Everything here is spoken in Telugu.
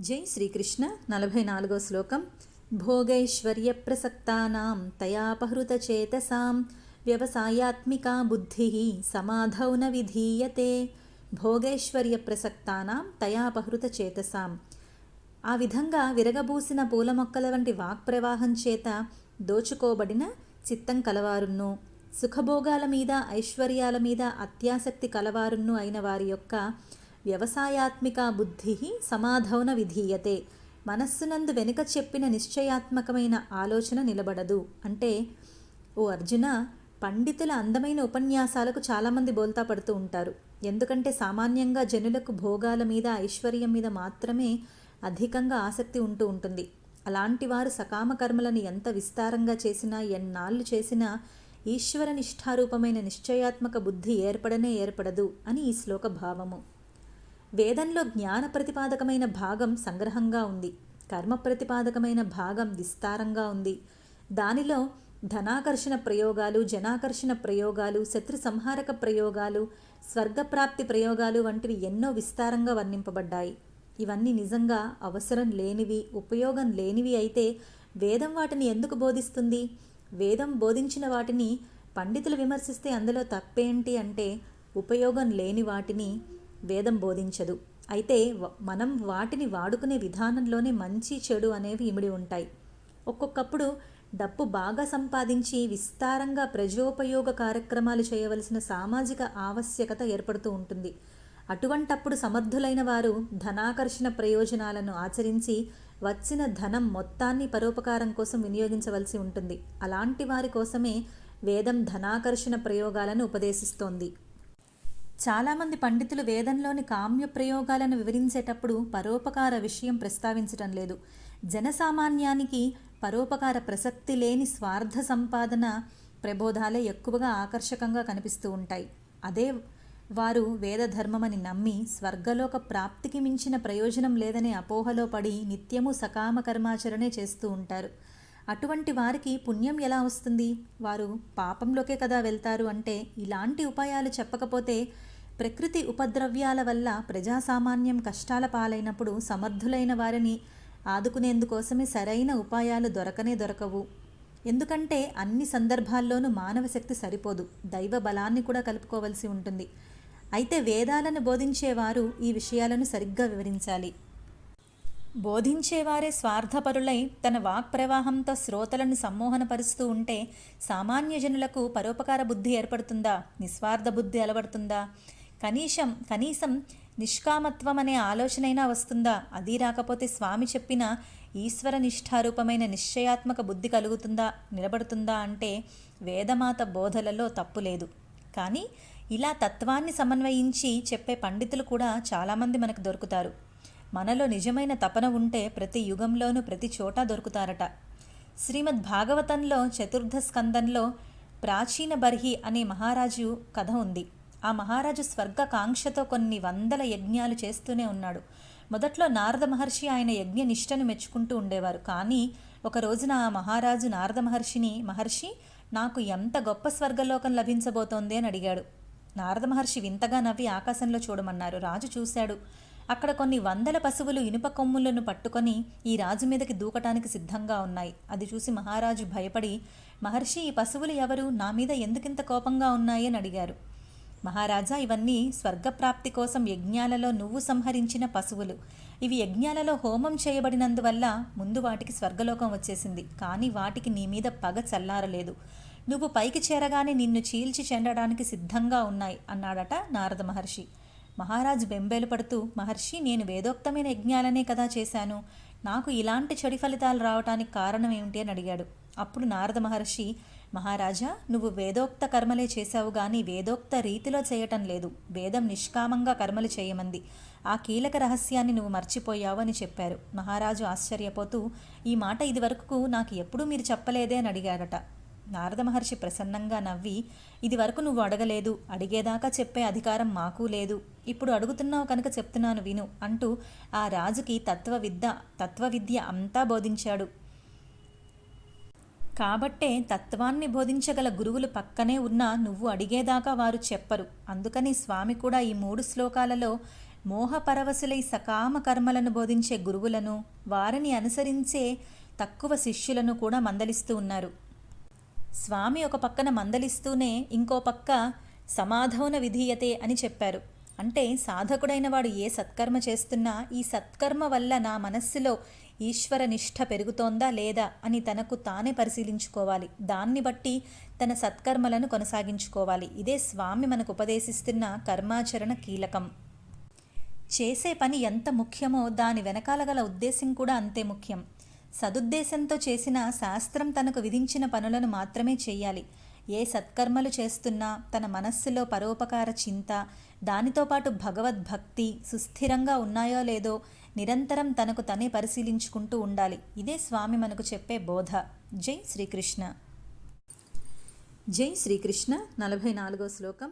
జై శ్రీకృష్ణ 44వ శ్లోకం. భోగైశ్వర్య ప్రసక్తానాం తయాపహృతచేతసాం వ్యవసాయాత్మికా బుద్ధి సమాధౌ న విధీయతే. భోగైశ్వర్య ప్రసక్తానాం తయాపహృతచేతసాం. ఆ విధంగా విరగబూసిన పూల మొక్కల వంటి వాక్ప్రవాహం చేత దోచుకోబడిన చిత్తం కలవారును, సుఖభోగాల మీద ఐశ్వర్యాల మీద అత్యాసక్తి కలవారును అయిన వారి యొక్క వ్యవసాయాత్మిక బుద్ధి సమాధౌన విధీయతే. మనస్సునందు వెనుక చెప్పిన నిశ్చయాత్మకమైన ఆలోచన నిలబడదు. అంటే ఓ అర్జున, పండితుల అందమైన ఉపన్యాసాలకు చాలామంది బోల్తా పడుతూ ఉంటారు. ఎందుకంటే సామాన్యంగా జనులకు భోగాల మీద ఐశ్వర్యం మీద మాత్రమే అధికంగా ఆసక్తి ఉంటూ ఉంటుంది. అలాంటి వారు సకామ కర్మలను ఎంత విస్తారంగా చేసినా, ఎన్నాళ్ళు చేసినా ఈశ్వర నిష్ఠారూపమైన నిశ్చయాత్మక బుద్ధి ఏర్పడదు అని ఈ శ్లోక భావము. వేదంలో జ్ఞాన ప్రతిపాదకమైన భాగం సంగ్రహంగా ఉంది, కర్మ ప్రతిపాదకమైన భాగం విస్తారంగా ఉంది. దానిలో ధనాకర్షణ ప్రయోగాలు, జనాకర్షణ ప్రయోగాలు, శత్రు సంహారక ప్రయోగాలు, స్వర్గప్రాప్తి ప్రయోగాలు వంటివి ఎన్నో విస్తారంగా వర్ణింపబడ్డాయి. ఇవన్నీ నిజంగా అవసరం లేనివి, ఉపయోగం లేనివి అయితే వేదం వాటిని ఎందుకు బోధిస్తుంది? వేదం బోధించిన వాటిని పండితులు విమర్శిస్తే అందులో తప్పేంటి అంటే, ఉపయోగం లేని వాటిని వేదం బోధించదు. అయితే మనం వాటిని వాడుకునే విధానంలోనే మంచి చెడు అనేవి ఇమిడి ఉంటాయి. ఒక్కొక్కప్పుడు డబ్బు బాగా సంపాదించి విస్తారంగా ప్రజోపయోగ కార్యక్రమాలు చేయవలసిన సామాజిక ఆవశ్యకత ఏర్పడుతూ ఉంటుంది. అటువంటప్పుడు సమర్థులైన వారు ధనాకర్షణ ప్రయోజనాలను ఆచరించి వచ్చిన ధనం మొత్తాన్ని పరోపకారం కోసం వినియోగించవలసి ఉంటుంది. అలాంటి వారి కోసమే వేదం ధనాకర్షణ ప్రయోగాలను ఉపదేశిస్తోంది. చాలామంది పండితులు వేదంలోని కామ్య ప్రయోగాలను వివరించేటప్పుడు పరోపకార విషయం ప్రస్తావించటం లేదు. జనసామాన్యానికి పరోపకార ప్రసక్తి లేని స్వార్థ సంపాదన ప్రబోధాలే ఎక్కువగా ఆకర్షకంగా కనిపిస్తూ ఉంటాయి. అదే వారు వేదధర్మమని నమ్మి స్వర్గలోక ప్రాప్తికి మించిన ప్రయోజనం లేదనే అపోహలో పడి నిత్యము సకామ కర్మాచరణే చేస్తూ ఉంటారు. అటువంటి వారికి పుణ్యం ఎలా వస్తుంది? వారు పాపంలోకే కదా వెళ్తారు. అంటే ఇలాంటి ఉపాయాలు చెప్పకపోతే ప్రకృతి ఉపద్రవ్యాల వల్ల ప్రజాసామాన్యం కష్టాల పాలైనప్పుడు సమర్థులైన వారిని ఆదుకునేందుకోసమే సరైన ఉపాయాలు దొరకవు. ఎందుకంటే అన్ని సందర్భాల్లోనూ మానవ శక్తి సరిపోదు, దైవ బలాన్ని కూడా కలుపుకోవలసి ఉంటుంది. అయితే వేదాలను బోధించేవారు ఈ విషయాలను సరిగ్గా వివరించాలి. బోధించేవారే స్వార్థపరులై తన వాక్ప్రవాహంతో శ్రోతలను సమ్మోహనపరుస్తూ ఉంటే సామాన్య జనులకు పరోపకార బుద్ధి ఏర్పడుతుందా? నిస్వార్థ బుద్ధి అలవడుతుందా? కనీసం నిష్కామత్వం అనే ఆలోచనైనా వస్తుందా? అది రాకపోతే స్వామి చెప్పిన ఈశ్వర నిష్ఠారూపమైన నిశ్చయాత్మక బుద్ధి కలుగుతుందా, నిలబడుతుందా? అంటే వేదమాత బోధలలో తప్పు లేదు. కానీ ఇలా తత్వాన్ని సమన్వయించి చెప్పే పండితులు కూడా చాలామంది మనకు దొరుకుతారు. మనలో నిజమైన తపన ఉంటే ప్రతి యుగంలోనూ ప్రతి చోట దొరుకుతారట. శ్రీమద్ భాగవతంలో 4వ స్కందంలో ప్రాచీన బర్హి అనే మహారాజు కథ ఉంది. ఆ మహారాజు స్వర్గకాంక్షతో కొన్ని వందల యజ్ఞాలు చేస్తూనే ఉన్నాడు. మొదట్లో నారద మహర్షి ఆయన యజ్ఞ నిష్టను మెచ్చుకుంటూ ఉండేవారు. కానీ ఒక రోజున ఆ మహారాజు నారద మహర్షిని, మహర్షి, నాకు ఎంత గొప్ప స్వర్గలోకం లభించబోతోంది అని అడిగాడు. నారద మహర్షి వింతగా నవ్వి ఆకాశంలో చూడమన్నారు. రాజు చూశాడు. అక్కడ కొన్ని వందల పశువులు ఇనుప కొమ్ములను పట్టుకొని ఈ రాజు మీదకి దూకటానికి సిద్ధంగా ఉన్నాయి. అది చూసి మహారాజు భయపడి, మహర్షి, ఈ పశువులు ఎవరు? నా మీద ఎందుకింత కోపంగా ఉన్నాయి అని అడిగారు. మహారాజా, ఇవన్నీ స్వర్గప్రాప్తి కోసం యజ్ఞాలలో నువ్వు సంహరించిన పశువులు. ఇవి యజ్ఞాలలో హోమం చేయబడినందువల్ల ముందు వాటికి స్వర్గలోకం వచ్చేసింది. కానీ వాటికి నీ మీద పగ చల్లారలేదు. నువ్వు పైకి చేరగానే నిన్ను చీల్చి చెండడానికి సిద్ధంగా ఉన్నాయి అన్నాడట నారద మహర్షి. మహారాజు బెంబేలు పడుతూ, మహర్షి, నేను వేదోక్తమైన యజ్ఞాలనే కదా చేశాను. నాకు ఇలాంటి చెడు ఫలితాలు రావటానికి కారణం ఏమిటి అని అడిగాడు. అప్పుడు నారద మహర్షి, మహారాజా, నువ్వు వేదోక్త కర్మలే చేశావు కానీ వేదోక్త రీతిలో చేయటం లేదు. వేదం నిష్కామంగా కర్మలు చేయమంది. ఆ కీలక రహస్యాన్ని నువ్వు మర్చిపోయావు అని చెప్పారు. మహారాజు ఆశ్చర్యపోతూ, ఈ మాట ఇదివరకు నాకు ఎప్పుడూ మీరు చెప్పలేదే అని అడిగాడట. నారద మహర్షి ప్రసన్నంగా నవ్వి, ఇది వరకు నువ్వు అడగలేదు, అడిగేదాకా చెప్పే అధికారం మాకు లేదు. ఇప్పుడు అడుగుతున్నావు కనుక చెప్తున్నాను విను అంటూ ఆ రాజుకి తత్వవిద్య అంతా బోధించాడు. కాబట్టే తత్వాన్ని బోధించగల గురువులు పక్కనే ఉన్నా నువ్వు అడిగేదాకా వారు చెప్పరు. అందుకని స్వామి కూడా ఈ 3 శ్లోకాలలో మోహపరవశులై సకామ కర్మలను బోధించే గురువులను, వారిని అనుసరించే తక్కువ శిష్యులను కూడా మందలిస్తూ ఉన్నారు. స్వామి ఒక పక్కన మందలిస్తూనే ఇంకో పక్క సమాధౌన విధీయతే అని చెప్పారు. అంటే సాధకుడైన వాడు ఏ సత్కర్మ చేస్తున్నా ఈ సత్కర్మ వల్ల నా మనస్సులో ఈశ్వర నిష్ఠ పెరుగుతోందా లేదా అని తనకు తానే పరిశీలించుకోవాలి. దాన్ని బట్టి తన సత్కర్మలను కొనసాగించుకోవాలి. ఇదే స్వామి మనకు ఉపదేశిస్తున్న కర్మాచరణ కీలకం. చేసే పని ఎంత ముఖ్యమో దాని వెనకాల గల ఉద్దేశం కూడా అంతే ముఖ్యం. సదుద్దేశంతో చేసిన శాస్త్రం తనకు విధించిన పనులను మాత్రమే చేయాలి. ఏ సత్కర్మలు చేస్తున్నా తన మనస్సులో పరోపకార చింత, దానితో పాటు భగవద్భక్తి సుస్థిరంగా ఉన్నాయో లేదో నిరంతరం తనకు తనే పరిశీలించుకుంటూ ఉండాలి. ఇదే స్వామి మనకు చెప్పే బోధ. జై శ్రీకృష్ణ. జై శ్రీకృష్ణ. 44వ శ్లోకం.